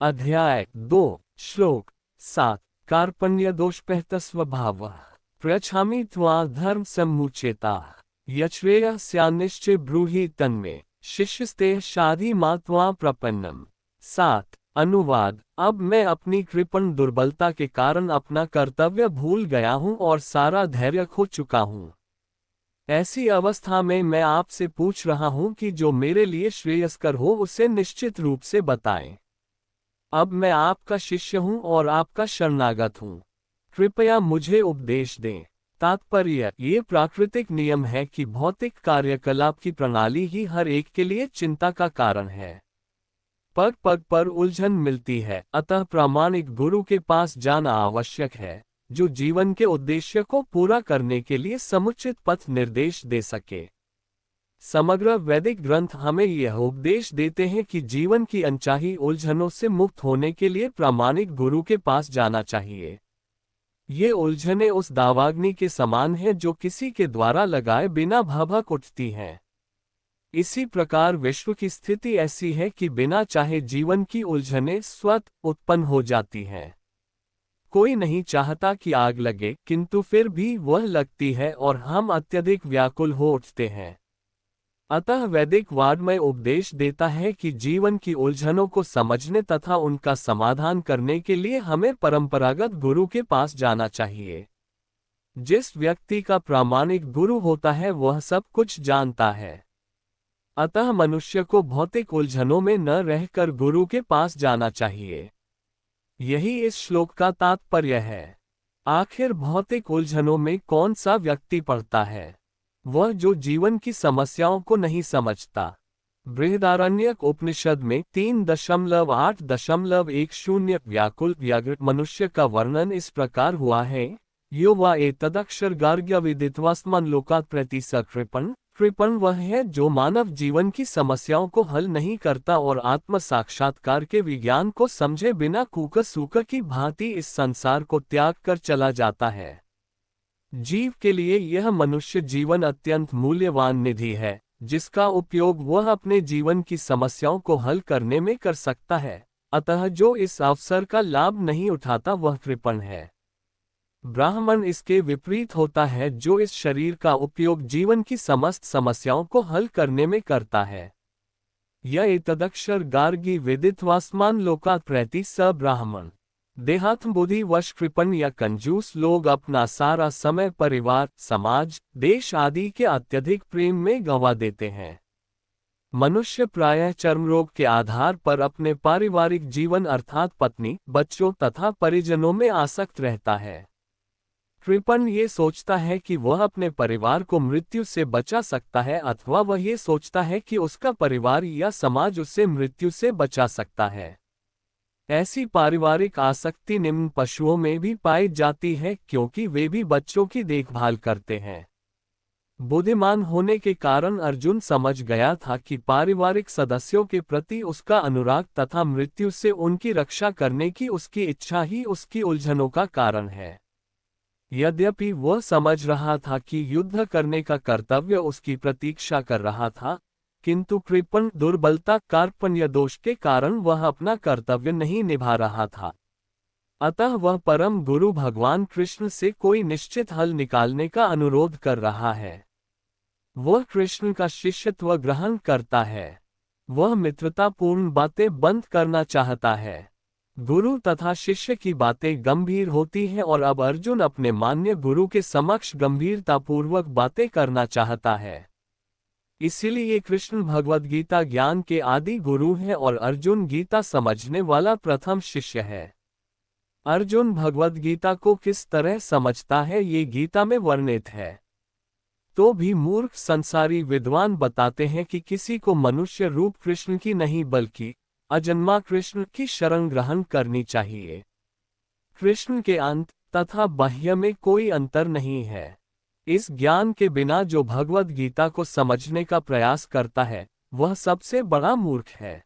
अध्याय 2 श्लोक 7 कार्पण्य दोषपहत स्वभाव प्रछामि त्वा धर्म सम्मुचेता यच्छ्रेयस्यान्निश्चय ब्रूहि तन्मे शिष्यस्ते शाधि मा त्वा प्रपन्नम। 7 अनुवाद। अब मैं अपनी कृपण दुर्बलता के कारण अपना कर्तव्य भूल गया हूँ और सारा धैर्य खो चुका हूँ। ऐसी अवस्था में मैं आपसे पूछ रहा हूँ कि जो मेरे लिए श्रेयस्कर हो उसे निश्चित रूप से बताएं। अब मैं आपका शिष्य हूँ और आपका शरणागत हूँ। कृपया मुझे उपदेश दें। तात्पर्य, ये प्राकृतिक नियम है कि भौतिक कार्यकलाप की प्रणाली ही हर एक के लिए चिंता का कारण है। पग पग पर उलझन मिलती है, अतः प्रामाणिक गुरु के पास जाना आवश्यक है, जो जीवन के उद्देश्य को पूरा करने के लिए समुचित पथ निर्देश दे सके। समग्र वैदिक ग्रंथ हमें यह उपदेश देते हैं कि जीवन की अनचाही उलझनों से मुक्त होने के लिए प्रामाणिक गुरु के पास जाना चाहिए। ये उलझनें उस दावाग्नि के समान हैं जो किसी के द्वारा लगाए बिना भभक उठती हैं। इसी प्रकार विश्व की स्थिति ऐसी है कि बिना चाहे जीवन की उलझनें स्वतः उत्पन्न हो जाती हैं। कोई नहीं चाहता कि आग लगे, किंतु फिर भी वह लगती है और हम अत्यधिक व्याकुल हो उठते हैं। अतः वैदिक वाङ्मय उपदेश देता है कि जीवन की उलझनों को समझने तथा उनका समाधान करने के लिए हमें परंपरागत गुरु के पास जाना चाहिए। जिस व्यक्ति का प्रामाणिक गुरु होता है वह सब कुछ जानता है। अतः मनुष्य को भौतिक उलझनों में न रहकर गुरु के पास जाना चाहिए। यही इस श्लोक का तात्पर्य है। आखिर भौतिक उलझनों में कौन सा व्यक्ति पड़ता है? वह जो जीवन की समस्याओं को नहीं समझता। बृहदारण्यक उपनिषद में 3.8.10 व्याकुल व्यग्र मनुष्य का वर्णन इस प्रकार हुआ है। यो वा एतदक्षर गार्ग्य विदित्वास्मन् लोकात् प्रति सकृपण। कृपण वह है जो मानव जीवन की समस्याओं को हल नहीं करता और आत्म साक्षात्कार के विज्ञान को समझे बिना कूक सूक की भांति इस संसार को त्याग कर चला जाता है। जीव के लिए यह मनुष्य जीवन अत्यंत मूल्यवान निधि है, जिसका उपयोग वह अपने जीवन की समस्याओं को हल करने में कर सकता है। अतः जो इस अवसर का लाभ नहीं उठाता वह कृपण है। ब्राह्मण इसके विपरीत होता है, जो इस शरीर का उपयोग जीवन की समस्त समस्याओं को हल करने में करता है। यह एतदक्षर गार्गी विदित्वास्मान लोकात् प्रति स ब्राह्मण। देहात्म बुद्धि वश कृपण या कंजूस लोग अपना सारा समय परिवार, समाज, देश आदि के अत्यधिक प्रेम में गंवा देते हैं। मनुष्य प्रायः चर्मरोग के आधार पर अपने पारिवारिक जीवन अर्थात पत्नी, बच्चों तथा परिजनों में आसक्त रहता है। कृपण ये सोचता है कि वह अपने परिवार को मृत्यु से बचा सकता है, अथवा वह ये सोचता है कि उसका परिवार या समाज उसे मृत्यु से बचा सकता है। ऐसी पारिवारिक आसक्ति निम्न पशुओं में भी पाई जाती है, क्योंकि वे भी बच्चों की देखभाल करते हैं। बुद्धिमान होने के कारण अर्जुन समझ गया था कि पारिवारिक सदस्यों के प्रति उसका अनुराग तथा मृत्यु से उनकी रक्षा करने की उसकी इच्छा ही उसकी उलझनों का कारण है। यद्यपि वह समझ रहा था कि युद्ध करने का कर्तव्य उसकी प्रतीक्षा कर रहा था, किंतु कृपण दुर्बलता कार्पण्य दोष के कारण वह अपना कर्तव्य नहीं निभा रहा था। अतः वह परम गुरु भगवान कृष्ण से कोई निश्चित हल निकालने का अनुरोध कर रहा है। वह कृष्ण का शिष्यत्व ग्रहण करता है। वह मित्रतापूर्ण बातें बंद करना चाहता है। गुरु तथा शिष्य की बातें गंभीर होती हैं और अब अर्जुन अपने मान्य गुरु के समक्ष गंभीरतापूर्वक बातें करना चाहता है। इसीलिए कृष्ण भगवद गीता ज्ञान के आदि गुरु हैं और अर्जुन गीता समझने वाला प्रथम शिष्य है। अर्जुन भगवद गीता को किस तरह समझता है ये गीता में वर्णित है। तो भी मूर्ख संसारी विद्वान बताते हैं कि किसी को मनुष्य रूप कृष्ण की नहीं बल्कि अजन्मा कृष्ण की शरण ग्रहण करनी चाहिए। कृष्ण के अंत तथा बाह्य में कोई अंतर नहीं है। इस ज्ञान के बिना जो भगवद गीता को समझने का प्रयास करता है वह सबसे बड़ा मूर्ख है।